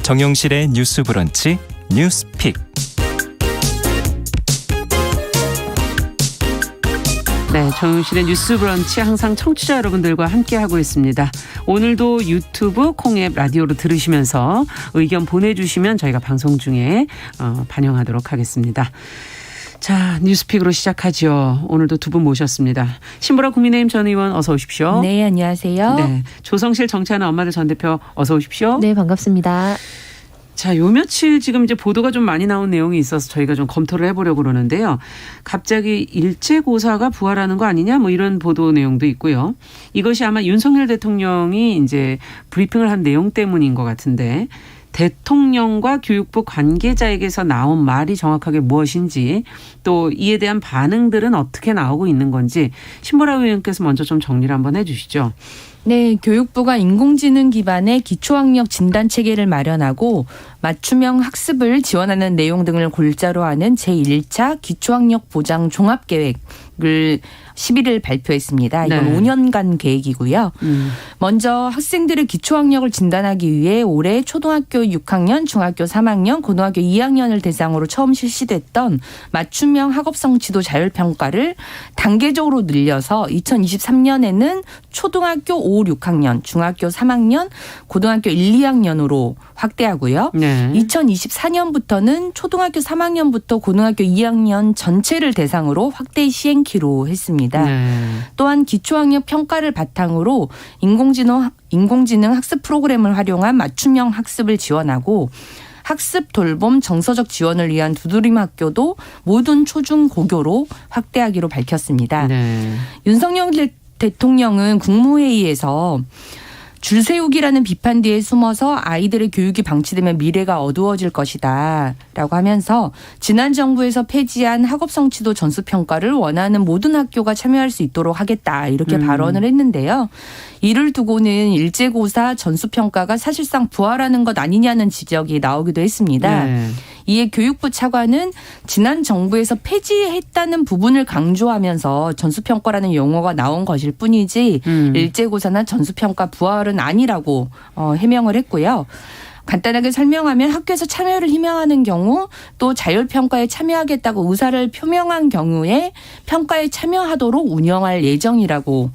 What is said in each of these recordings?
정용실의 뉴스 브런치 뉴스픽. 네, 정용실의 뉴스 브런치 항상 청취자 여러분들과 함께하고 있습니다. 오늘도 유튜브, 콩앱, 라디오로 들으시면서 의견 보내주시면 저희가 방송 중에 반영하도록 하겠습니다. 자, 뉴스픽으로 시작하죠. 오늘도 두 분 모셨습니다. 신보라 국민의힘 전 의원 어서 오십시오. 네, 안녕하세요. 네, 조성실 정치하는 엄마들 전 대표 어서 오십시오. 네, 반갑습니다. 자, 요 며칠 지금 이제 보도가 좀 많이 나온 내용이 있어서 저희가 좀 검토를 해보려고 그러는데요. 갑자기 일제고사가 부활하는 거 아니냐 뭐 이런 보도 내용도 있고요. 이것이 아마 윤석열 대통령이 이제 브리핑을 한 내용 때문인 것 같은데 대통령과 교육부 관계자에게서 나온 말이 정확하게 무엇인지 또 이에 대한 반응들은 어떻게 나오고 있는 건지 신보라 의원께서 먼저 좀 정리를 한번 해 주시죠. 네, 교육부가 인공지능 기반의 기초학력 진단 체계를 마련하고 맞춤형 학습을 지원하는 내용 등을 골자로 하는 제1차 기초학력 보장 종합계획을 11일 발표했습니다. 이건 네. 5년간 계획이고요. 먼저 학생들의 기초학력을 진단하기 위해 올해 초등학교 6학년, 중학교 3학년, 고등학교 2학년을 대상으로 처음 실시됐던 맞춤형 학업성 지도 자율평가를 단계적으로 늘려서 2023년에는 초등학교 5, 6학년, 중학교 3학년, 고등학교 1, 2학년으로 확대하고요. 네. 2024년부터는 초등학교 3학년부터 고등학교 2학년 전체를 대상으로 확대 시행키로 했습니다. 네. 또한 기초학력 평가를 바탕으로 인공지능 학습 프로그램을 활용한 맞춤형 학습을 지원하고 학습 돌봄 정서적 지원을 위한 두드림 학교도 모든 초중 고교로 확대하기로 밝혔습니다. 네. 윤석열 대통령은 국무회의에서 줄 세우기라는 비판 뒤에 숨어서 아이들의 교육이 방치되면 미래가 어두워질 것이다 라고 하면서 지난 정부에서 폐지한 학업성취도 전수평가를 원하는 모든 학교가 참여할 수 있도록 하겠다 이렇게 발언을 했는데요. 이를 두고는 일제고사 전수평가가 사실상 부활하는 것 아니냐는 지적이 나오기도 했습니다. 네. 이에 교육부 차관은 지난 정부에서 폐지했다는 부분을 강조하면서 전수평가라는 용어가 나온 것일 뿐이지 일제고사나 전수평가 부활은 아니라고 해명을 했고요. 간단하게 설명하면 학교에서 참여를 희망하는 경우 또 자율평가에 참여하겠다고 의사를 표명한 경우에 평가에 참여하도록 운영할 예정이라고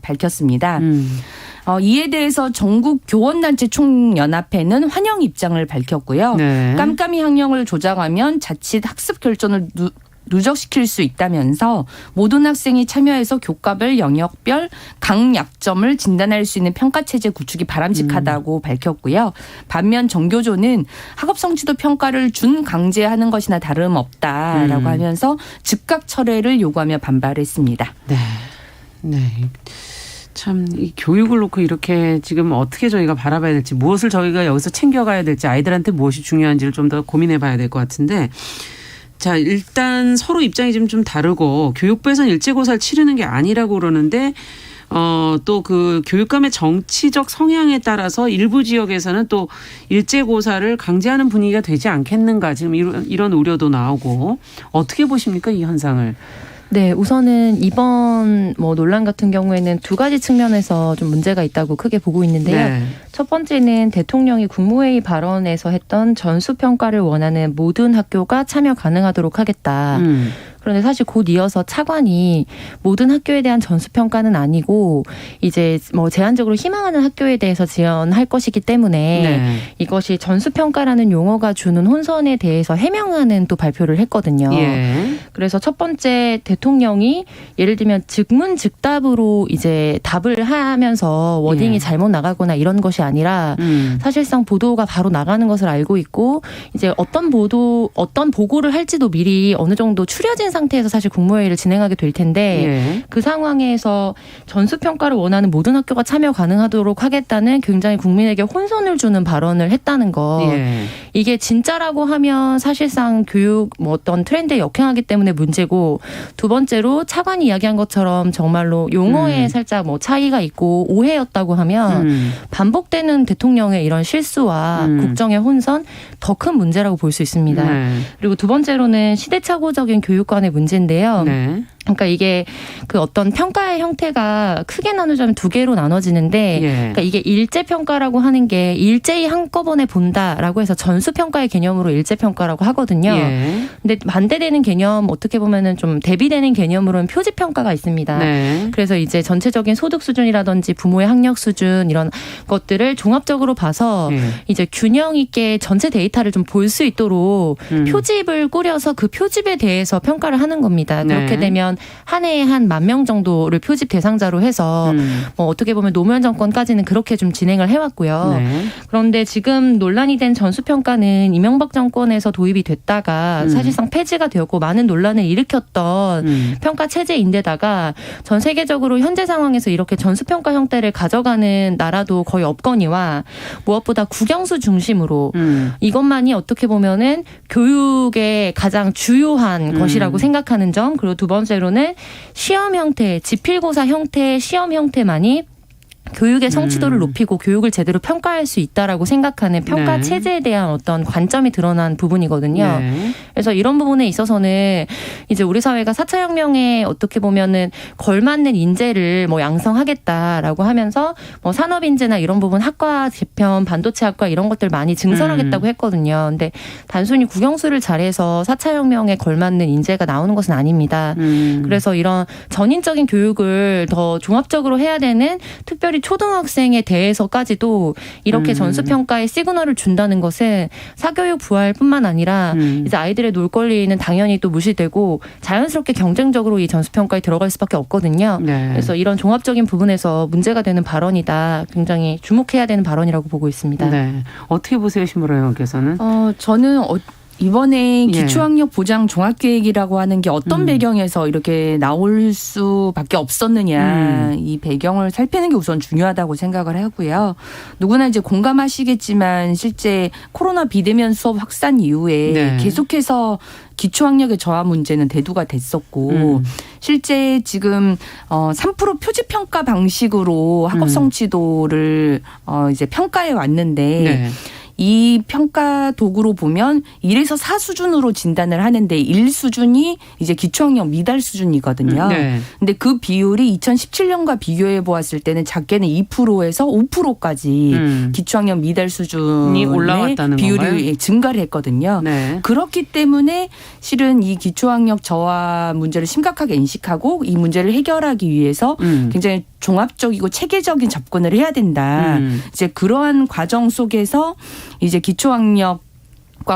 밝혔습니다. 이에 대해서 전국 교원단체 총연합회는 환영 입장을 밝혔고요. 네. 깜깜이 학령을 조장하면 자칫 학습 결손을 누적시킬 수 있다면서 모든 학생이 참여해서 교과별 영역별 강약점을 진단할 수 있는 평가체제 구축이 바람직하다고 밝혔고요. 반면 정교조는 학업성취도 평가를 준강제하는 것이나 다름없다라고 하면서 즉각 철회를 요구하며 반발했습니다. 네. 네. 참, 이 교육을 놓고 이렇게 지금 어떻게 저희가 바라봐야 될지, 무엇을 저희가 여기서 챙겨가야 될지, 아이들한테 무엇이 중요한지를 좀 더 고민해 봐야 될 것 같은데, 자, 일단 서로 입장이 좀 다르고, 교육부에서는 일제고사를 치르는 게 아니라고 그러는데, 또 그 교육감의 정치적 성향에 따라서 일부 지역에서는 또 일제고사를 강제하는 분위기가 되지 않겠는가, 지금 이런 우려도 나오고, 어떻게 보십니까, 이 현상을? 네, 우선은 이번 논란 같은 경우에는 두 가지 측면에서 좀 문제가 있다고 크게 보고 있는데요. 네. 첫 번째는 대통령이 국무회의 발언에서 했던 전수평가를 원하는 모든 학교가 참여 가능하도록 하겠다. 그런데 사실 곧 이어서 차관이 모든 학교에 대한 전수평가는 아니고 이제 제한적으로 희망하는 학교에 대해서 지원할 것이기 때문에 네. 이것이 전수평가라는 용어가 주는 혼선에 대해서 해명하는 또 발표를 했거든요. 예. 그래서 첫 번째 대통령이 예를 들면 즉문즉답으로 이제 답을 하면서 워딩이 예. 잘못 나가거나 이런 것이 아니라 사실상 보도가 바로 나가는 것을 알고 있고 이제 어떤 보고를 할지도 미리 어느 정도 추려진 상태에서 사실 국무회의를 진행하게 될 텐데 예. 그 상황에서 전수평가를 원하는 모든 학교가 참여 가능하도록 하겠다는 굉장히 국민에게 혼선을 주는 발언을 했다는 것. 예. 이게 진짜라고 하면 사실상 교육 어떤 트렌드에 역행하기 때문에 문제고 두 번째로 차관이 이야기한 것처럼 정말로 용어에 살짝 차이가 있고 오해였다고 하면 반복되는 대통령의 이런 실수와 국정의 혼선 더 큰 문제라고 볼 수 있습니다. 네. 그리고 두 번째로는 시대착오적인 교육관의 문제인데요. 네. 그러니까 이게 그 어떤 평가의 형태가 크게 나누자면 두 개로 나눠지는데 예. 그러니까 이게 일제평가라고 하는 게 일제히 한꺼번에 본다라고 해서 전수평가의 개념으로 일제평가라고 하거든요. 예. 근데 반대되는 개념 어떻게 보면은 좀 대비되는 개념으로는 표지평가가 있습니다. 네. 그래서 이제 전체적인 소득 수준이라든지 부모의 학력 수준 이런 것들을 종합적으로 봐서 예. 이제 균형 있게 전체 데이터를 좀 볼 수 있도록 표집을 꾸려서 그 표집에 대해서 평가를 하는 겁니다. 그렇게 네. 되면 한 해에 한 10,000명 정도를 표집 대상자로 해서 뭐 어떻게 보면 노무현 정권까지는 그렇게 좀 진행을 해왔고요. 네. 그런데 지금 논란이 된 전수평가는 이명박 정권에서 도입이 됐다가 사실상 폐지가 되었고 많은 논란을 일으켰던 평가 체제인데다가 전 세계적으로 현재 상황에서 이렇게 전수평가 형태를 가져가는 나라도 거의 없거니와 무엇보다 국영수 중심으로 이것만이 어떻게 보면은 교육의 가장 주요한 것이라고 생각하는 점 그리고 두 번째로는 시험 형태, 지필고사 형태의 시험 형태만이 교육의 성취도를 높이고 교육을 제대로 평가할 수 있다라고 생각하는 평가 네. 체제에 대한 어떤 관점이 드러난 부분이거든요. 네. 그래서 이런 부분에 있어서는 이제 우리 사회가 4차 혁명에 어떻게 보면은 걸맞는 인재를 뭐 양성하겠다라고 하면서 뭐 산업 인재나 이런 부분 학과 재편, 반도체 학과 이런 것들 많이 증설하겠다고 했거든요. 근데 단순히 국영수를 잘해서 4차 혁명에 걸맞는 인재가 나오는 것은 아닙니다. 그래서 이런 전인적인 교육을 더 종합적으로 해야 되는 특별히 초등학생에 대해서까지도 이렇게 전수평가에 시그널을 준다는 것은 사교육 부활뿐만 아니라 이제 아이들의 놀 권리는 당연히 또 무시되고 자연스럽게 경쟁적으로 이 전수평가에 들어갈 수밖에 없거든요. 네. 그래서 이런 종합적인 부분에서 문제가 되는 발언이다. 굉장히 주목해야 되는 발언이라고 보고 있습니다. 네. 어떻게 보세요, 신보라 의원께서는? 저는 이번에 예. 기초학력 보장 종합계획이라고 하는 게 어떤 배경에서 이렇게 나올 수밖에 없었느냐 이 배경을 살피는 게 우선 중요하다고 생각을 하고요. 누구나 이제 공감하시겠지만 실제 코로나 비대면 수업 확산 이후에 네. 계속해서 기초학력의 저하 문제는 대두가 됐었고 실제 지금 3% 표지평가 방식으로 학업 성취도를 이제 평가해 왔는데 네. 이 평가 도구로 보면 1에서 4 수준으로 진단을 하는데 1 수준이 이제 기초학력 미달 수준이거든요. 네. 근데 그 비율이 2017년과 비교해 보았을 때는 작게는 2%에서 5%까지 기초학력 미달 수준이 올라왔다는 비율이 건가요? 증가를 했거든요. 네. 그렇기 때문에 실은 이 기초학력 저하 문제를 심각하게 인식하고 이 문제를 해결하기 위해서 굉장히 종합적이고 체계적인 접근을 해야 된다. 이제 그러한 과정 속에서 이제 기초학력과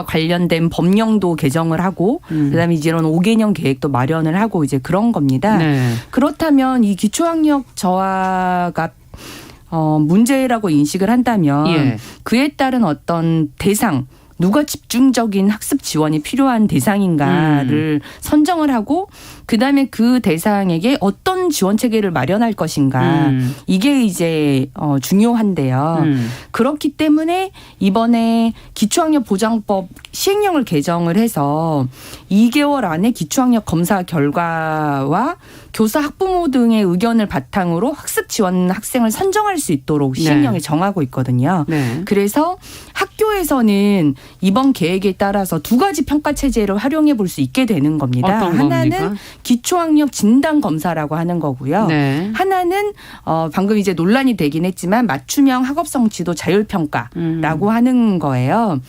관련된 법령도 개정을 하고 그다음에 이제 이런 5개년 계획도 마련을 하고 이제 그런 겁니다. 네. 그렇다면 이 기초학력 저하가 문제라고 인식을 한다면 예. 그에 따른 어떤 대상 누가 집중적인 학습 지원이 필요한 대상인가를 선정을 하고 그다음에 그 대상에게 어떤 지원 체계를 마련할 것인가 이게 이제 중요한데요. 그렇기 때문에 이번에 기초학력 보장법 시행령을 개정을 해서 2개월 안에 기초학력 검사 결과와 교사 학부모 등의 의견을 바탕으로 학습 지원 학생을 선정할 수 있도록 시행령에 정하고 있거든요. 네. 그래서 학교에서는 이번 계획에 따라서 두 가지 평가 체제를 활용해 볼 수 있게 되는 겁니다. 어떤 하나는 겁니까? 기초학력 진단 검사라고 하는 거고요. 네. 하나는 방금 이제 논란이 되긴 했지만 맞춤형 학업 성취도 자율 평가라고 하는 거예요.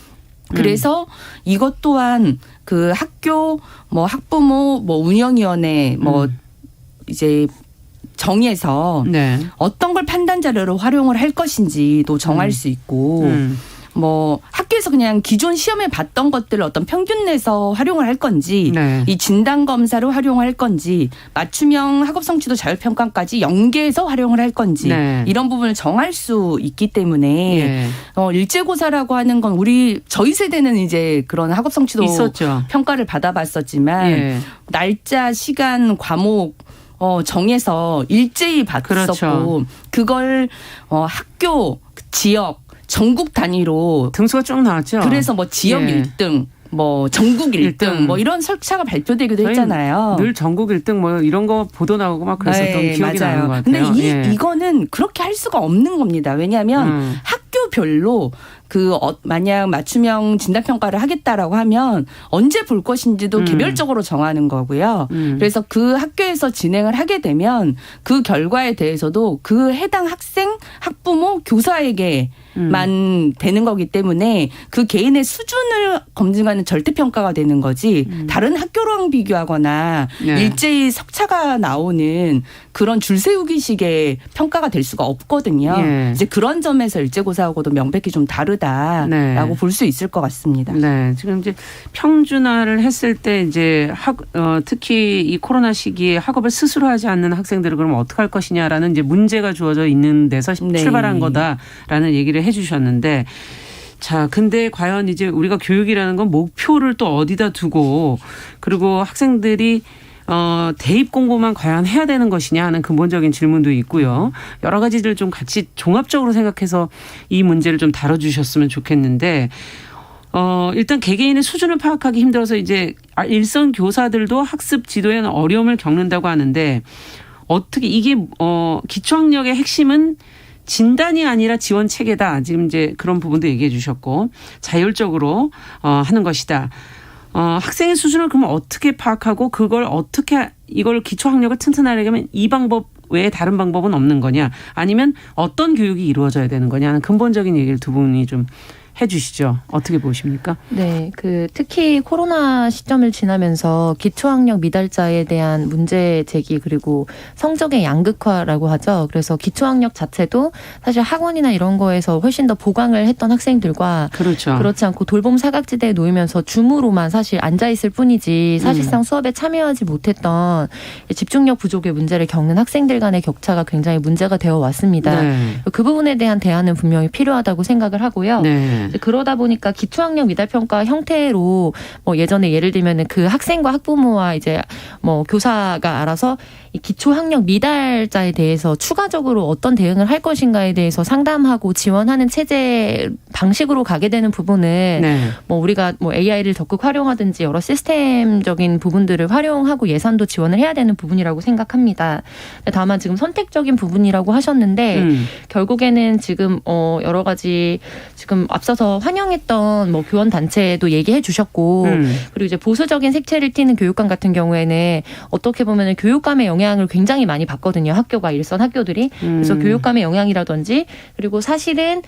그래서 이것 또한 그 학교 뭐 학부모 뭐 운영위원회 뭐 이제 정해서 네. 어떤 걸 판단 자료로 활용을 할 것인지도 정할 수 있고 뭐 학교에서 그냥 기존 시험에 봤던 것들을 어떤 평균 내서 활용을 할 건지 네. 이 진단 검사로 활용할 건지 맞춤형 학업 성취도 자율 평가까지 연계해서 활용을 할 건지 네. 이런 부분을 정할 수 있기 때문에 예. 일제고사라고 하는 건 저희 세대는 이제 그런 학업 성취도 있었죠. 평가를 받아봤었지만 예. 날짜, 시간, 과목 정해서 일제히 봤었고 그렇죠. 그걸 학교, 지역, 전국 단위로 등수가 쭉 나왔죠. 그래서 뭐 지역 예. 1등, 뭐 전국 1등, 1등. 뭐 이런 설차가 발표되기도 했잖아요. 늘 전국 1등 뭐 이런 거 보도 나오고 막 그랬었던 네, 기억이 맞아요. 나는 것 같아요. 근데 예. 이거는 그렇게 할 수가 없는 겁니다. 왜냐하면 학교 학교별로 만약 맞춤형 진단평가를 하겠다라고 하면 언제 볼 것인지도 개별적으로 정하는 거고요. 그래서 그 학교에서 진행을 하게 되면 그 결과에 대해서도 그 해당 학생, 학부모, 교사에게만 되는 거기 때문에 그 개인의 수준을 검증하는 절대평가가 되는 거지 다른 학교랑 비교하거나 네. 일제히 석차가 나오는 그런 줄 세우기식의 평가가 될 수가 없거든요. 예. 이제 그런 점에서 일제고사하고도 명백히 좀 다르다라고 네. 볼 수 있을 것 같습니다. 네, 지금 이제 평준화를 했을 때 이제 특히 이 코로나 시기에 학업을 스스로 하지 않는 학생들을 그럼 어떻게 할 것이냐라는 이제 문제가 주어져 있는 데서 네. 출발한 거다라는 얘기를 해주셨는데. 자, 근데 과연 이제 우리가 교육이라는 건 목표를 또 어디다 두고 그리고 학생들이 대입 공부만 과연 해야 되는 것이냐 하는 근본적인 질문도 있고요. 여러 가지를 좀 같이 종합적으로 생각해서 이 문제를 좀 다뤄주셨으면 좋겠는데 일단 개개인의 수준을 파악하기 힘들어서 이제 일선 교사들도 학습 지도에 어려움을 겪는다고 하는데 어떻게 이게 기초학력의 핵심은 진단이 아니라 지원 체계다. 지금 이제 그런 부분도 얘기해 주셨고 자율적으로 하는 것이다. 학생의 수준을 그러면 어떻게 파악하고 그걸 어떻게 이걸 기초학력을 튼튼하려면 이 방법 외에 다른 방법은 없는 거냐 아니면 어떤 교육이 이루어져야 되는 거냐 하는 근본적인 얘기를 두 분이 좀 해 주시죠. 어떻게 보십니까? 네, 특히 코로나 시점을 지나면서 기초학력 미달자에 대한 문제 제기 그리고 성적의 양극화라고 하죠. 그래서 기초학력 자체도 사실 학원이나 이런 거에서 훨씬 더 보강을 했던 학생들과 그렇죠. 그렇지 않고 돌봄 사각지대에 놓이면서 줌으로만 사실 앉아 있을 뿐이지 사실상 수업에 참여하지 못했던 집중력 부족의 문제를 겪는 학생들 간의 격차가 굉장히 문제가 되어 왔습니다. 네. 그 부분에 대한 대안은 분명히 필요하다고 생각을 하고요. 네. 그러다 보니까 기초학력 미달평가 형태로 예전에 예를 들면은 그 학생과 학부모와 이제 교사가 알아서 이 기초학력 미달자에 대해서 추가적으로 어떤 대응을 할 것인가에 대해서 상담하고 지원하는 체제 방식으로 가게 되는 부분은 네. 우리가 AI를 적극 활용하든지 여러 시스템적인 부분들을 활용하고 예산도 지원을 해야 되는 부분이라고 생각합니다. 다만 지금 선택적인 부분이라고 하셨는데 결국에는 지금 여러 가지 지금 앞서서 환영했던 교원 단체도 얘기해 주셨고 그리고 이제 보수적인 색채를 띠는 교육감 같은 경우에는 어떻게 보면은 교육감의 영향을 굉장히 많이 받거든요. 학교가 일선 학교들이. 그래서 교육감의 영향이라든지 그리고 사실은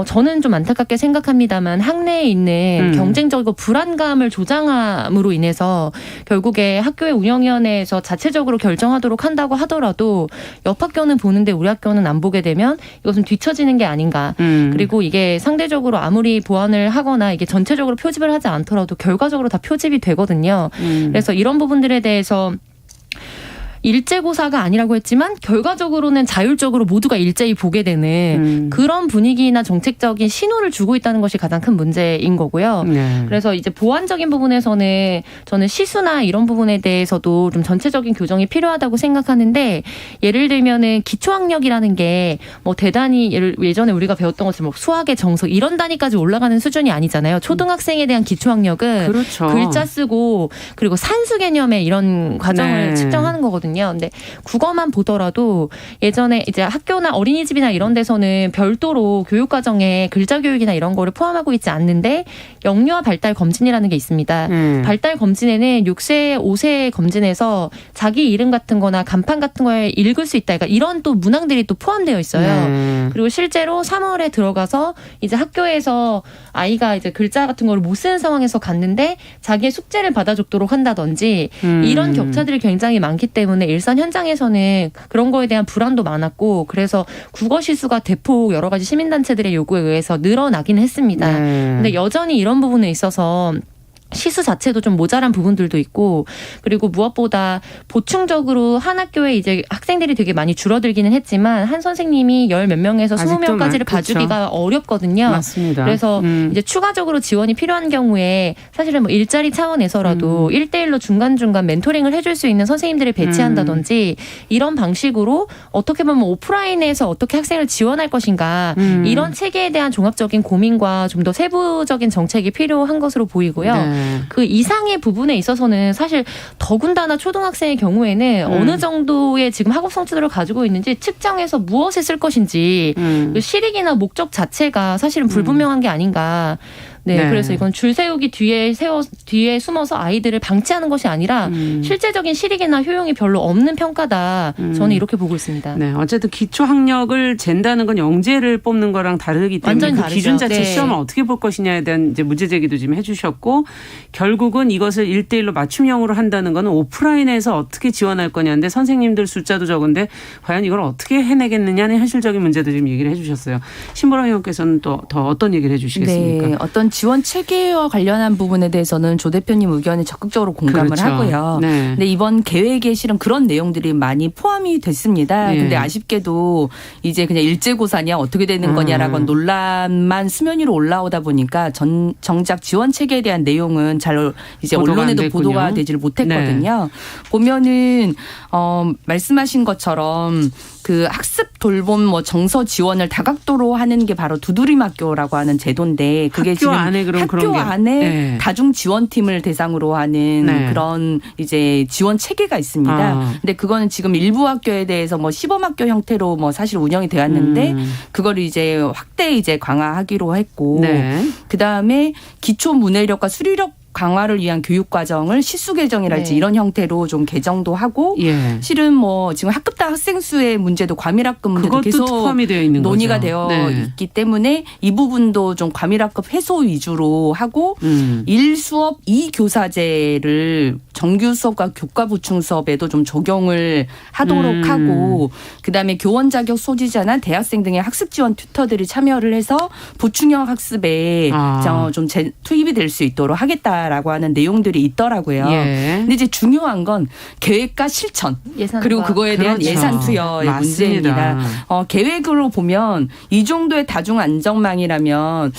저는 좀 안타깝게 생각합니다만 학내에 있는 경쟁적이고 불안감을 조장함으로 인해서 결국에 학교의 운영위원회에서 자체적으로 결정하도록 한다고 하더라도 옆 학교는 보는데 우리 학교는 안 보게 되면 이것은 뒤처지는 게 아닌가. 그리고 이게 상대적으로 아무리 보완을 하거나 이게 전체적으로 표집을 하지 않더라도 결과적으로 다 표집이 되거든요. 그래서 이런 부분들에 대해서 일제고사가 아니라고 했지만 결과적으로는 자율적으로 모두가 일제히 보게 되는 그런 분위기나 정책적인 신호를 주고 있다는 것이 가장 큰 문제인 거고요. 네. 그래서 이제 보완적인 부분에서는 저는 시수나 이런 부분에 대해서도 좀 전체적인 교정이 필요하다고 생각하는데 예를 들면은 기초학력이라는 게 대단히 예전에 우리가 배웠던 것처럼 수학의 정석 이런 단위까지 올라가는 수준이 아니잖아요. 초등학생에 대한 기초학력은 그렇죠. 글자 쓰고 그리고 산수 개념의 이런 과정을 네. 측정하는 거거든요. 근데 국어만 보더라도 예전에 이제 학교나 어린이집이나 이런 데서는 별도로 교육과정에 글자 교육이나 이런 거를 포함하고 있지 않는데 영유아 발달 검진이라는 게 있습니다. 발달 검진에는 6세, 5세 검진에서 자기 이름 같은 거나 간판 같은 걸 읽을 수 있다. 그러니까 이런 또 문항들이 또 포함되어 있어요. 그리고 실제로 3월에 들어가서 이제 학교에서 아이가 이제 글자 같은 걸 못 쓰는 상황에서 갔는데 자기의 숙제를 받아줬도록 한다든지 이런 격차들이 굉장히 많기 때문에 일선 현장에서는 그런 거에 대한 불안도 많았고 그래서 국어 실수가 대폭 여러 가지 시민단체들의 요구에 의해서 늘어나긴 했습니다. 근데 여전히 이런 부분에 있어서 시수 자체도 좀 모자란 부분들도 있고 그리고 무엇보다 보충적으로 한 학교에 이제 학생들이 되게 많이 줄어들기는 했지만 한 선생님이 10 몇 명에서 20명까지를 봐주기가 어렵거든요. 맞습니다. 그래서 이제 추가적으로 지원이 필요한 경우에 사실은 일자리 차원에서라도 1대1로 중간중간 멘토링을 해줄 수 있는 선생님들을 배치한다든지 이런 방식으로 어떻게 보면 오프라인에서 어떻게 학생을 지원할 것인가 이런 체계에 대한 종합적인 고민과 좀 더 세부적인 정책이 필요한 것으로 보이고요. 네. 네. 그 이상의 부분에 있어서는 사실 더군다나 초등학생의 경우에는 어느 정도의 지금 학업 성취도를 가지고 있는지 측정해서 무엇에 쓸 것인지 그 실익이나 목적 자체가 사실은 불분명한 게 아닌가. 네, 네. 그래서 이건 줄 세우기 뒤에 숨어서 아이들을 방치하는 것이 아니라 실제적인 실익이나 효용이 별로 없는 평가다. 저는 이렇게 보고 있습니다. 네, 어쨌든 기초 학력을 잰다는 건 영재를 뽑는 거랑 다르기 때문에 완전히 그 다르죠. 기준 자체 네. 시험을 어떻게 볼 것이냐에 대한 이제 문제 제기도 지금 해주셨고 결국은 이것을 1대1로 맞춤형으로 한다는 거는 오프라인에서 어떻게 지원할 거냐인데 선생님들 숫자도 적은데 과연 이걸 어떻게 해내겠느냐는 현실적인 문제도 지금 얘기를 해주셨어요. 신보라 의원께서는 또 더 어떤 얘기를 해주시겠습니까? 네, 어떤 지원 체계와 관련한 부분에 대해서는 조 대표님 의견에 적극적으로 공감을 그렇죠. 하고요. 네. 근데 이번 계획에 실은 그런 내용들이 많이 포함이 됐습니다. 네. 근데 아쉽게도 이제 그냥 일제고사냐 어떻게 되는 거냐라고 논란만 수면 위로 올라오다 보니까 정작 지원 체계에 대한 내용은 잘 이제 보도가 언론에도 안 됐군요. 보도가 되지를 못했거든요. 보면은 말씀하신 것처럼 그 학습 돌봄 뭐 정서 지원을 다각도로 하는 게 바로 두드림학교라고 하는 제도인데 그게 학교 지금 안에 그럼 학교 그런 게. 안에 네. 다중 지원팀을 대상으로 하는 네. 그런 이제 지원 체계가 있습니다. 아. 근데 그거는 지금 일부 학교에 대해서 뭐 시범학교 형태로 뭐 사실 운영이 되었는데 그걸 이제 확대 이제 강화하기로 했고 네. 그다음에 기초 문해력과 수리력 강화를 위한 교육 과정을 시수 개정이랄지 네. 이런 형태로 좀 개정도 하고 예. 실은 뭐 지금 학급당 학생 수의 문제도 과밀학급 문제도 그것도 계속 포함이 되어 있는 논의가 거죠. 되어 네. 있기 때문에 이 부분도 좀 과밀학급 해소 위주로 하고 1수업 2교사제를 정규 수업과 교과 보충 수업에도 좀 적용을 하도록 하고 그다음에 교원 자격 소지자나 대학생 등의 학습 지원 튜터들이 참여를 해서 보충형 학습에 좀 투입이 될 수 있도록 하겠다라고 하는 내용들이 있더라고요. 예. 근데 이제 중요한 건 계획과 실천 예산과. 그리고 그거에 대한 그렇죠. 예산 투여의 맞습니다. 문제입니다. 계획으로 보면 이 정도의 다중 안정망이라면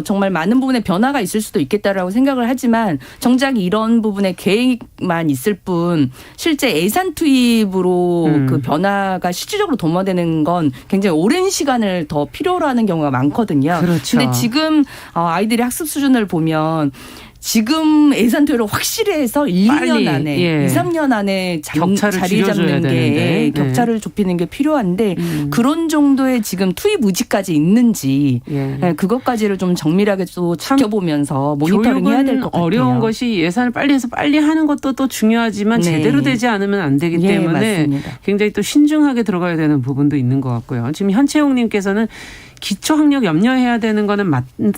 정말 많은 부분에 변화가 있을 수도 있겠다라고 생각을 하지만 정작 이런 부분에 계획만 있을 뿐 실제 예산 투입으로 그 변화가 실질적으로 도모되는 건 굉장히 오랜 시간을 더 필요로 하는 경우가 많거든요. 그렇죠. 근데 지금 아이들의 학습 수준을 보면 지금 예산 투여를 확실히 해서 1, 빨리, 2년 안에 예. 2, 3년 안에 격차를 자리 줄여줘야 잡는 게 되는데. 격차를 좁히는 게 필요한데 그런 정도의 지금 투입 의지까지 있는지 예. 그것까지를 좀 정밀하게 또 지켜보면서 모니터링 해야 될 것 같아요. 어려운 것이 예산을 빨리 해서 빨리 하는 것도 또 중요하지만 네. 제대로 되지 않으면 안 되기 예, 때문에 맞습니다. 굉장히 또 신중하게 들어가야 되는 부분도 있는 것 같고요. 지금 현채용님께서는 기초학력 염려해야 되는 거는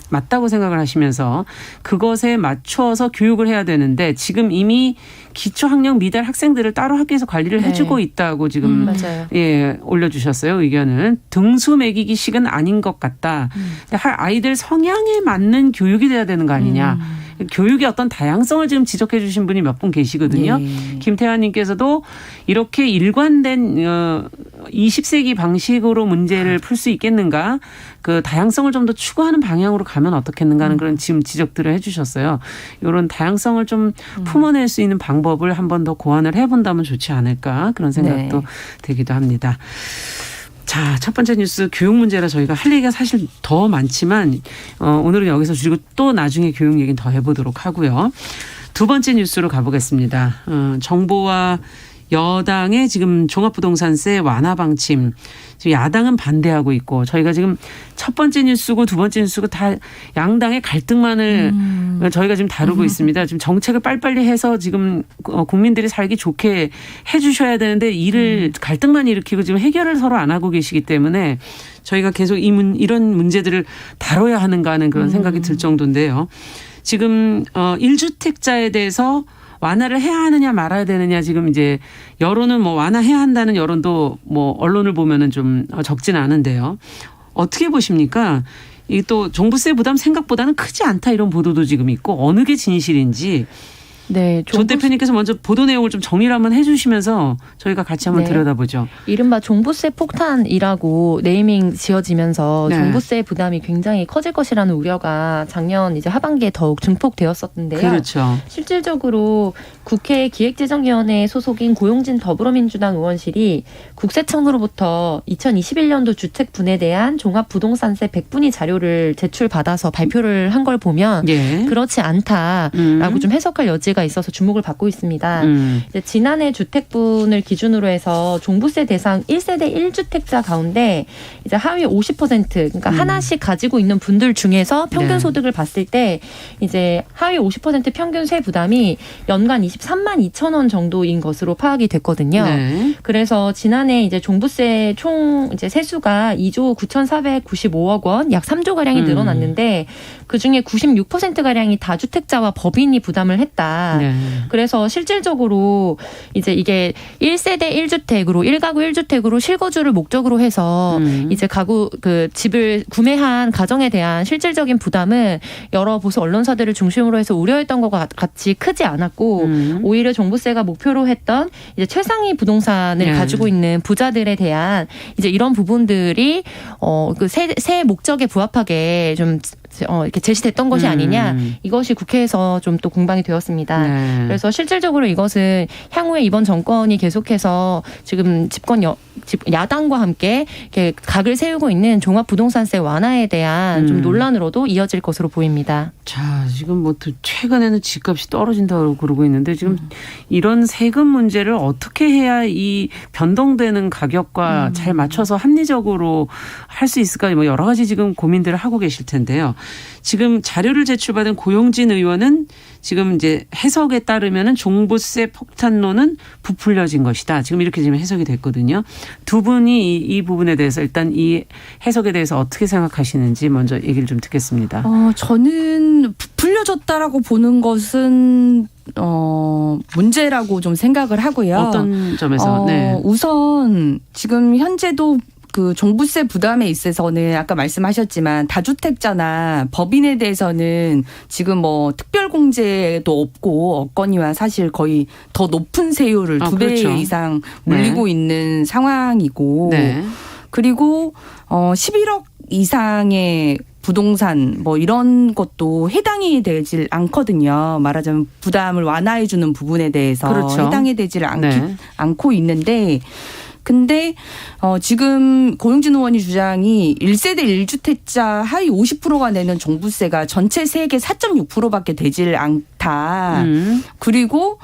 맞다고 생각을 하시면서 그것에 맞춰서 교육을 해야 되는데 지금 이미 기초학력 미달 학생들을 따로 학교에서 관리를 네. 해주고 있다고 지금 맞아요. 예, 올려주셨어요. 의견은. 등수 매기기식은 아닌 것 같다. 아이들 성향에 맞는 교육이 돼야 되는 거 아니냐. 교육의 어떤 다양성을 지금 지적해 주신 분이 몇 분 계시거든요. 네. 김태환님께서도 이렇게 일관된 20세기 방식으로 문제를 풀 수 있겠는가. 그 다양성을 좀 더 추구하는 방향으로 가면 어떻겠는가 하는 그런 지금 지적들을 해 주셨어요. 이런 다양성을 좀 품어낼 수 있는 방법을 한 번 더 고안을 해본다면 좋지 않을까 그런 생각도 네. 되기도 합니다. 자, 첫 번째 뉴스 교육 문제라 저희가 할 얘기가 사실 더 많지만 오늘은 여기서 줄이고 또 나중에 교육 얘기는 더 해보도록 하고요. 두 번째 뉴스로 가보겠습니다. 정부와 여당의 지금 종합부동산세 완화 방침 지금 야당은 반대하고 있고 저희가 지금 첫 번째 뉴스고 두 번째 뉴스고 다 양당의 갈등만을 저희가 지금 다루고 있습니다. 지금 정책을 빨리빨리 해서 지금 국민들이 살기 좋게 해 주셔야 되는데 이를 갈등만 일으키고 지금 해결을 서로 안 하고 계시기 때문에 저희가 계속 이런 문제들을 다뤄야 하는가 하는 그런 생각이 들 정도인데요. 지금 1주택자에 대해서 완화를 해야 하느냐 말아야 되느냐 지금 이제 여론은 뭐 완화해야 한다는 여론도 뭐 언론을 보면은 좀 적지는 않은데요. 어떻게 보십니까? 이 또 종부세 부담 생각보다는 크지 않다 이런 보도도 지금 있고 어느 게 진실인지 네, 조 대표님께서 먼저 보도 내용을 좀 정리를 한번 해주시면서 저희가 같이 한번 네. 들여다보죠. 이른바 종부세 폭탄이라고 네이밍 지어지면서 네. 종부세 부담이 굉장히 커질 것이라는 우려가 작년 이제 하반기에 더욱 증폭되었었는데요. 그렇죠. 실질적으로 국회 기획재정위원회 소속인 고용진 더불어민주당 의원실이 국세청으로부터 2021년도 주택 분에 대한 종합부동산세 100분위 자료를 제출받아서 발표를 한 걸 보면 예. 그렇지 않다라고 좀 해석할 여지가 있어서 주목을 받고 있습니다. 이제 지난해 주택분을 기준으로 해서 종부세 대상 1세대 1주택자 가운데 이제 하위 50% 그러니까 하나씩 가지고 있는 분들 중에서 평균 네. 소득을 봤을 때 이제 하위 50% 평균 세 부담이 연간 23만 2천 원 정도인 것으로 파악이 됐거든요. 네. 그래서 지난해 이제 종부세 총 이제 세수가 2조 9,495억 원, 약 3조 가량이 늘어났는데 그 중에 96% 가량이 다주택자와 법인이 부담을 했다. 네. 그래서 실질적으로 이제 이게 1세대 1주택으로 1가구 1주택으로 실거주를 목적으로 해서 이제 가구 그 집을 구매한 가정에 대한 실질적인 부담은 여러 보수 언론사들을 중심으로 해서 우려했던 것과 같이 크지 않았고 오히려 종부세가 목표로 했던 이제 최상위 부동산을 네. 가지고 있는 부자들에 대한 이제 이런 부분들이 그 세 목적에 부합하게 좀 이렇게 제시됐던 것이 아니냐, 이것이 국회에서 좀 또 공방이 되었습니다. 네. 그래서 실질적으로 이것은 향후에 이번 정권이 계속해서 지금 야당과 함께 이렇게 각을 세우고 있는 종합부동산세 완화에 대한 좀 논란으로도 이어질 것으로 보입니다. 자, 지금 뭐 최근에는 집값이 떨어진다고 그러고 있는데 지금 이런 세금 문제를 어떻게 해야 이 변동되는 가격과 잘 맞춰서 합리적으로 할 수 있을까, 뭐 여러 가지 지금 고민들을 하고 계실 텐데요. 지금 자료를 제출받은 고용진 의원은 지금 이제 해석에 따르면은 종부세 폭탄론은 부풀려진 것이다. 지금 이렇게 지금 해석이 됐거든요. 두 분이 이 부분에 대해서 일단 이 해석에 대해서 어떻게 생각하시는지 먼저 얘기를 좀 듣겠습니다. 저는 부풀려졌다라고 보는 것은 문제라고 좀 생각을 하고요. 어떤 점에서? 네. 우선 지금 현재도 그 종부세 부담에 있어서는 아까 말씀하셨지만 다주택자나 법인에 대해서는 지금 뭐 특별공제도 없고 없거니와 사실 거의 더 높은 세율을 2배 그렇죠. 이상 물리고 있는 상황이고 네. 그리고 11억 이상의 부동산 뭐 이런 것도 해당이 되질 않거든요. 말하자면 부담을 완화해 주는 부분에 대해서 그렇죠. 해당이 되질 네. 않고 있는데 근데 지금 고용진 의원이 주장이 1세대 1주택자 하위 50%가 내는 종부세가 전체 세액의 4.6%밖에 되질 않다. 그리고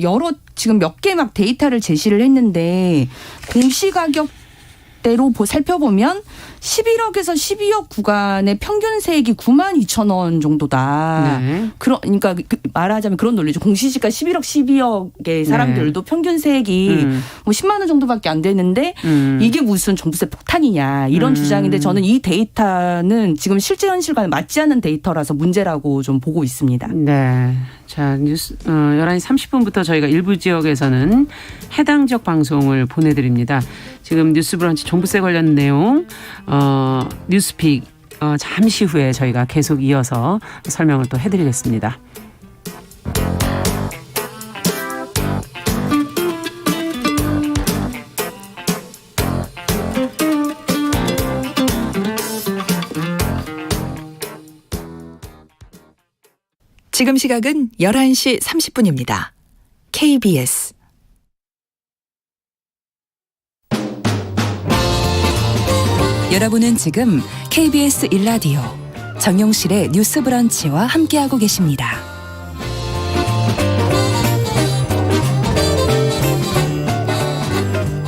여러 지금 몇 개 막 데이터를 제시를 했는데 공시가격대로 살펴보면 11억에서 12억 구간의 평균 세액이 9만 2천 원 정도다. 네. 그러니까 말하자면 그런 논리죠. 공시지가 11억, 12억의 사람들도 평균 세액이 뭐 10만 원 정도밖에 안 되는데 이게 무슨 종부세 폭탄이냐 이런 주장인데 저는 이 데이터는 지금 실제 현실과는 맞지 않는 데이터라서 문제라고 좀 보고 있습니다. 네. 자, 뉴스 11시 30분부터 저희가 일부 지역에서는 해당 지역 방송을 보내드립니다. 지금 뉴스브런치 종부세 관련 내용 뉴스픽 잠시 후에 저희가 계속 이어서 설명을 또 해드리겠습니다. 지금 시각은 11시 30분입니다. KBS 여러분은 지금 KBS 1라디오 정용실의 뉴스 브런치와 함께하고 계십니다.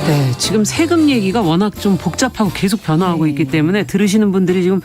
네, 지금 세금 얘기가 워낙 좀 복잡하고 계속 변화하고 있기 때문에 들으시는 분들이 지금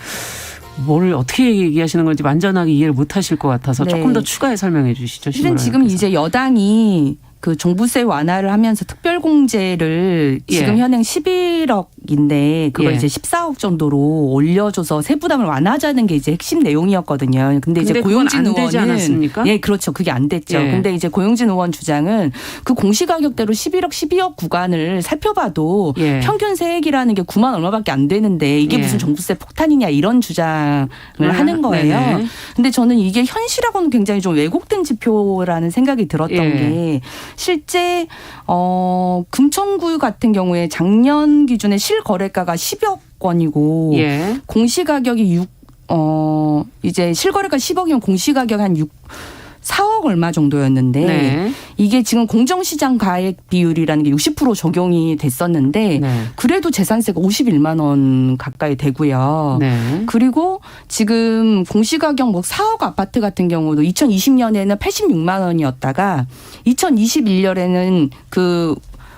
뭘 어떻게 얘기하시는 건지 완전하게 이해를 못 하실 것 같아서 네. 조금 더 추가해 설명해 주시죠. 실은 지금 이제 여당이 그 종부세 완화를 하면서 특별공제를 지금 현행 11억인데 그걸 이제 14억 정도로 올려줘서 세부담을 완화하자는 게 이제 핵심 내용이었거든요. 근데 이제 고용진 그건 안 되지 의원은 않았습니까? 예, 그렇죠. 그게 안 됐죠. 근데 이제 고용진 의원 주장은 그 공시가격대로 11억, 12억 구간을 살펴봐도 평균 세액이라는 게 9만 얼마밖에 안 되는데 이게 무슨 종부세 폭탄이냐 이런 주장을 하는 거예요. 근데 저는 이게 현실하고는 굉장히 좀 왜곡된 지표라는 생각이 들었던 예. 게 실제 금천구 같은 경우에 작년 기준에 실거래가가 10억 원이고 예. 공시가격이 이제 실거래가 10억이면 공시가격 한 4억 얼마 정도였는데 네. 이게 지금 공정시장 가액 비율이라는 게 60% 적용이 됐었는데 네. 그래도 재산세가 51만 원 가까이 되고요. 네. 그리고 지금 공시가격 뭐 4억 아파트 같은 경우도 2020년에는 86만 원이었다가 2021년에는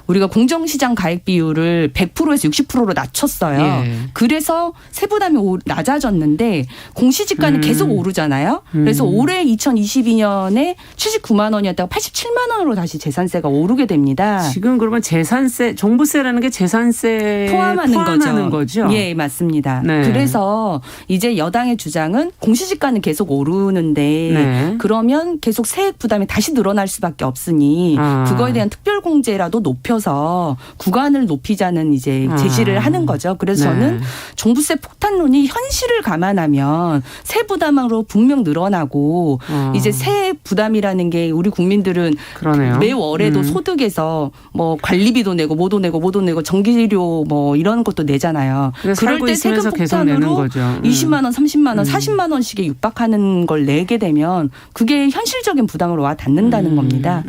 우리가 공정시장 가액 비율을 100%에서 60%로 낮췄어요. 예. 그래서 세부담이 낮아졌는데 공시지가는 계속 오르잖아요. 그래서 올해 2022년에 79만 원이었다가 87만 원으로 다시 재산세가 오르게 됩니다. 지금 그러면 재산세, 종부세라는 게 재산세 포함하는 거죠? 예, 맞습니다. 네. 그래서 이제 여당의 주장은 공시지가는 계속 오르는데 네. 그러면 계속 세액 부담이 다시 늘어날 수밖에 없으니 그거에 대한 특별공제라도 높여서 구간을 높이자는 이제 제시를 하는 거죠. 그래서 네. 저는 종부세 폭탄론이 현실을 감안하면 세 부담으로 분명 늘어나고 이제 세 부담이라는 게 우리 국민들은 그러네요. 매월에도 소득에서 뭐 관리비도 내고 뭐도 내고 전기료 뭐 이런 것도 내잖아요. 그럴 때 세금 계속 내는 거죠. 20만 원, 30만 원, 40만 원씩에 육박하는 걸 내게 되면 그게 현실적인 부담으로 와 닿는다는 겁니다.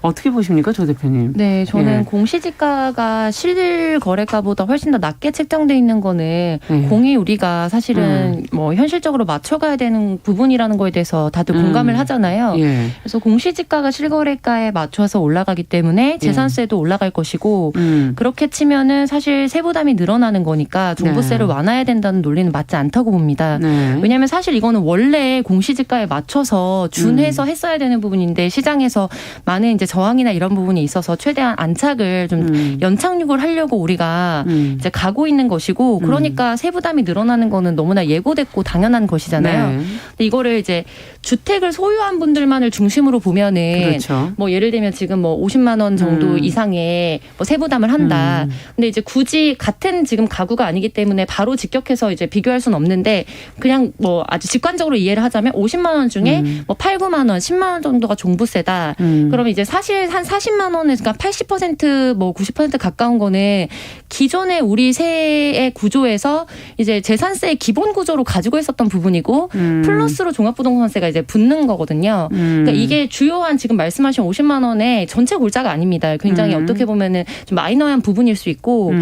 어떻게 보십니까, 조 대표님? 네, 저는 예. 공시지가가 실거래가보다 훨씬 더 낮게 책정돼 있는 거는 공이 우리가 사실은 뭐 현실적으로 맞춰가야 되는 부분이라는 거에 대해서 다들 공감을 하잖아요. 예. 그래서 공시지가가 실거래가에 맞춰서 올라가기 때문에 재산세도 올라갈 것이고 그렇게 치면은 사실 세부담이 늘어나는 거니까 종부세를 완화해야 된다는 논리는 맞지 않다고 봅니다. 네. 왜냐하면 사실 이거는 원래 공시지가에 맞춰서 준해서 했어야 되는 부분인데 시장에서 많은 이제 저항이나 이런 부분이 있어서 최대한 안착을 좀 연착륙을 하려고 우리가 이제 가고 있는 것이고 그러니까 세부담이 늘어나는 거는 너무나 예고됐고 당연한 것이잖아요. 네. 근데 이거를 이제 주택을 소유한 분들만을 중심으로 보면은 그렇죠. 뭐 예를 들면 지금 뭐 50만 원 정도 이상의 뭐 세부담을 한다. 근데 이제 굳이 같은 지금 가구가 아니기 때문에 바로 직격해서 이제 비교할 수는 없는데 그냥 뭐 아주 직관적으로 이해를 하자면 50만 원 중에 뭐 8, 9만 원, 10만 원 정도가 종부세다. 그러면 이제 사실 한 40만 원에 그러니까 80% 뭐 90% 가까운 거는 기존의 우리 세의 구조에서 이제 재산세의 기본 구조로 가지고 있었던 부분이고 플러스로 종합부동산세가 이제 붙는 거거든요. 그러니까 이게 주요한 지금 말씀하신 50만 원의 전체 골자가 아닙니다. 굉장히 어떻게 보면은 좀 마이너한 부분일 수 있고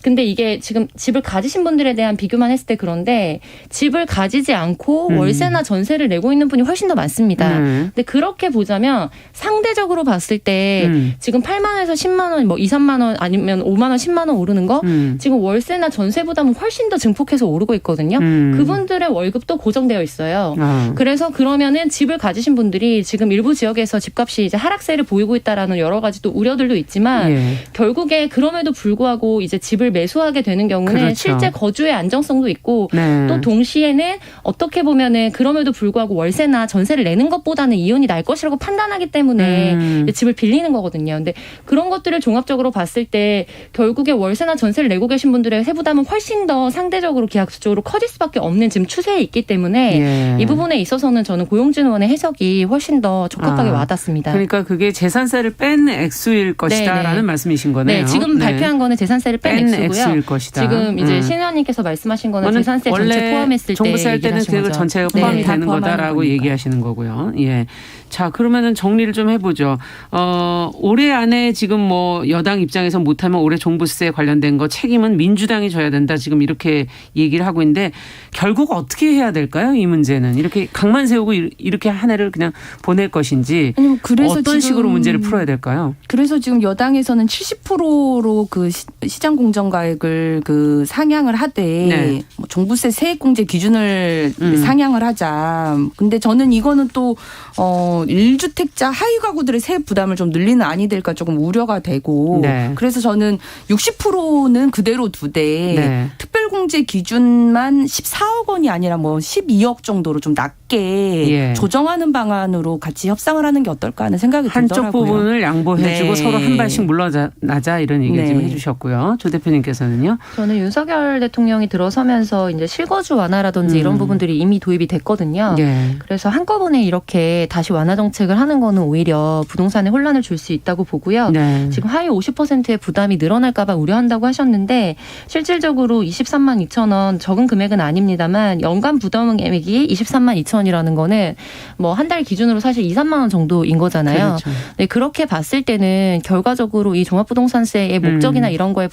근데 이게 지금 집을 가지신 분들에 대한 비교만 했을 때 그런데 집을 가지지 않고 월세나 전세를 내고 있는 분이 훨씬 더 많습니다. 근데 그렇게 보자면 상대적으로 봤을 때 지금 8만 원에서 10만 원, 뭐 2, 3만 원 아니면 5만 원, 10만 원 오르는 거 지금 월세나 전세보다는 훨씬 더 증폭해서 오르고 있거든요. 그분들의 월급도 고정되어 있어요. 그래서 그러면은 집을 가지신 분들이 지금 일부 지역에서 집값이 이제 하락세를 보이고 있다라는 여러 가지 또 우려들도 있지만 예. 결국에 그럼에도 불구하고 이제 집을 매수하게 되는 경우는 그렇죠. 실제 거주의 안정성도 있고 네. 또 동시에는 어떻게 보면은 그럼에도 불구하고 월세나 전세를 내는 것보다는 이윤이 날 것이라고 판단하기 때문에 집을 빌리는 거거든요. 근데 그런 것들을 종합적으로 봤을 때 결국에 월세나 전세를 내고 계신 분들의 세부담은 훨씬 더 상대적으로 계약수적으로 커질 수밖에 없는 지금 추세에 있기 때문에 예. 이 부분에 있어서는 저는 고용진 의원의 해석이 훨씬 더 적합하게 와닿습니다. 그러니까 그게 재산세를 뺀 액수일 것이다라는 네. 말씀이신 거네요. 네, 지금 발표한 거는 재산세를 뺀 액수고요. 액수일 것이다. 지금 이제 신 의원님께서 말씀하신 거는 재산세 전체 포함했을 때 종부세 할 때는 얘기를 하신 그 거죠. 전체가 네, 포함이 다 되는 포함하는 거다라고 거니까. 얘기하시는 거고요. 예. 자, 그러면은 정리를 좀 해보죠. 올해 안에 지금 뭐 여당 입장에서 못하면 올해 종부세 관련된 거 책임은 민주당이 져야 된다. 지금 이렇게 얘기를 하고 있는데 결국 어떻게 해야 될까요? 이 문제는 이렇게 강만 세우고 이렇게 한 해를 그냥 보낼 것인지 아니면 그래서 어떤 지금 식으로 문제를 풀어야 될까요? 그래서 지금 여당에서는 70%로 그 시장 공정가액을 그 상향을 하되 네. 뭐 종부세 세액공제 기준을 상향을 하자. 근데 저는 이거는 또 1주택자 하위 가구들의 세액 부담을 좀 늘리는 아니 될까 조금 우려가 최저가 되고 네. 그래서 저는 60%는 그대로 두되 네. 특별공제 기준만 14억 원이 아니라 뭐 12억 정도로 좀 낮게 예. 조정하는 방안으로 같이 협상을 하는 게 어떨까 하는 생각이 한쪽 들더라고요. 부분을 양보해주고 네. 서로 한 발씩 물러나자 이런 얘기 좀 네. 해주셨고요. 조 대표님께서는요. 저는 윤석열 대통령이 들어서면서 이제 실거주 완화라든지 이런 부분들이 이미 도입이 됐거든요. 예. 그래서 한꺼번에 이렇게 다시 완화 정책을 하는 거는 오히려 부동산에 혼란을 줄 수 있다고 보고요. 네. 지금 하위 50%의 부담이 늘어날까 봐 우려한다고 하셨는데 실질적으로 23만 2천 원 적은 금액은 아닙니다만 연간 부담 금액이 23만 2천 원이라는 거는 뭐 한 달 기준으로 사실 2, 3만 원 정도인 거잖아요. 그렇죠. 네, 그렇게 봤을 때는 결과적으로 이 종합부동산세의 목적이나 이런 거에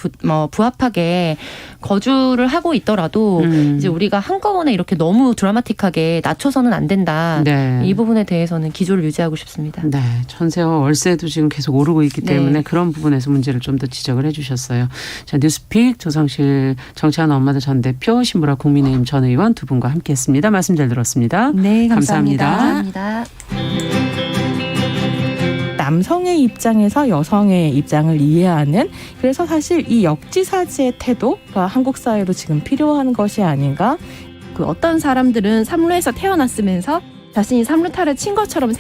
부합하게 거주를 하고 있더라도 이제 우리가 한꺼번에 이렇게 너무 드라마틱하게 낮춰서는 안 된다. 네. 이 부분에 대해서는 기조를 유지하고 싶습니다. 네, 전세와 월세도 지금 계속 오르고 있기 네. 때문에 그런 부분에서 문제를 좀 더 지적을 해주셨어요. 자, 뉴스픽 조성실 정치하는 엄마들 전 대표, 신보라 국민의힘 전 의원 두 분과 함께했습니다. 말씀 잘 들었습니다. 네, 감사합니다. 감사합니다. 남성의 입장에서 여성의 입장을 이해하는 그래서 사실 이 역지사지의 태도가 한국 사회로 지금 필요한 것이 아닌가. 그 어떤 사람들은 삼루에서 태어났으면서 자신이 삼루타를 친 것처럼